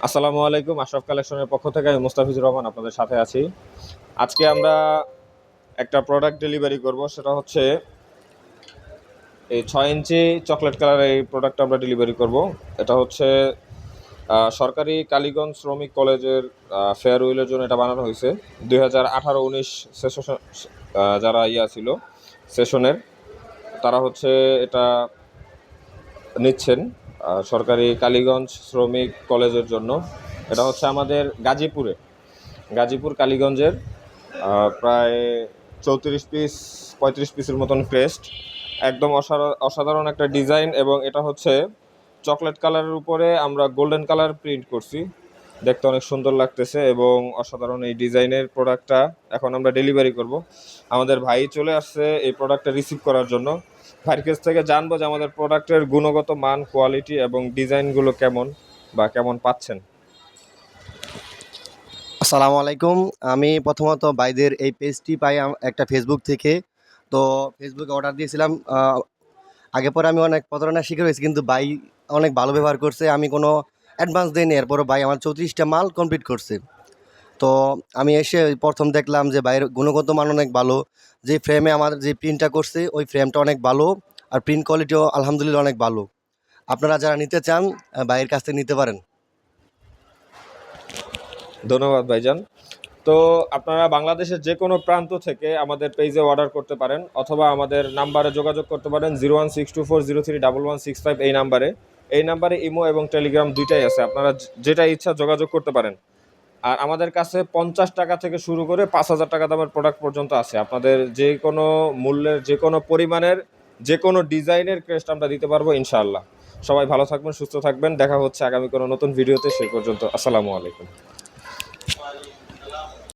আসসালামু আলাইকুম। আশরাফ কালেকশনের পক্ষ থেকে আমি মুস্তাফিজুর রহমান আপনাদের সাথে আছি। আজকে আমরা একটা প্রোডাক্ট ডেলিভারি করব, সেটা হচ্ছে এই 6 ইঞ্চি চকলেট কালারের এই প্রোডাক্টটা আমরা ডেলিভারি করব। এটা হচ্ছে সরকারি কালীগঞ্জ শ্রমিক কলেজের ফেয়ারওয়েলের জন্য এটা বানানো হয়েছে। 2018-19 সেশন যারা ছিল সেশনের, তারা হচ্ছে এটা নিচ্ছেন সরকারি কালীগঞ্জ শ্রমিক কলেজের জন্য। এটা হচ্ছে আমাদের গাজীপুর কালীগঞ্জের প্রায় 34 পিস 35 পিসের মতন ক্রেস্ট। একদম অসাধারণ একটা ডিজাইন, এবং এটা হচ্ছে চকলেট কালারের উপরে আমরা গোল্ডেন কালার প্রিন্ট করছি। দেখতে অনেক সুন্দর লাগতেছে এবং অসাধারণ এই ডিজাইনের প্রোডাক্টটা এখন আমরা ডেলিভারি করব। আমাদের ভাই চলে আসছে এই প্রোডাক্টটা রিসিভ করার জন্য। ভাইয়ের কাছ থেকে জানবো যে আমাদের প্রোডাক্টের গুণগত মান, কোয়ালিটি এবং ডিজাইনগুলো কেমন বা কেমন পাচ্ছেন। আসসালামু আলাইকুম। আমি প্রথমত ভাইদের এই পেজটি পাই একটা ফেসবুক থেকে। তো ফেসবুকে অর্ডার দিয়েছিলাম। আগে পরে আমি অনেক প্রতারণার শিকার হয়েছি, কিন্তু ভাই অনেক ভালো ব্যবহার করছে। আমি কোনো অ্যাডভান্স দিইনি, এরপরও ভাই আমার 34টা মাল কমপ্লিট করছে। তো আমি এসে প্রথম দেখলাম যে ভাইয়ের গুণগত মান অনেক ভালো। যে ফ্রেমে আমার যে প্রিন্টটা করছে ওই ফ্রেমটা অনেক ভালো, আর প্রিন্ট কোয়ালিটিও আলহামদুলিল্লাহ অনেক ভালো। আপনারা যারা নিতে চান ভাইয়ের কাছ থেকে নিতে পারেন। ধন্যবাদ ভাইজান। তো আপনারা বাংলাদেশের যে কোনো প্রান্ত থেকে আমাদের পেজে অর্ডার করতে পারেন, অথবা আমাদের নাম্বারে যোগাযোগ করতে পারেন 0162403165 এই নাম্বারে ইমো এবং টেলিগ্রাম দুইটাই আছে। আপনারা যেটা ইচ্ছা যোগাযোগ করতে পারেন। আর আমাদের কাছে 50 টাকা থেকে শুরু করে 5,000 টাকা দামের প্রোডাক্ট পর্যন্ত আছে। আপনাদের যে কোনো মূল্যের, যে কোনো পরিমাণের, যে কোনো ডিজাইনের ক্রেস্ট আমরা দিতে পারবো ইনশাআল্লাহ। সবাই ভালো থাকবেন, সুস্থ থাকবেন। দেখা হচ্ছে আগামী কোনো নতুন ভিডিওতে। সেই পর্যন্ত আসসালামু আলাইকুম।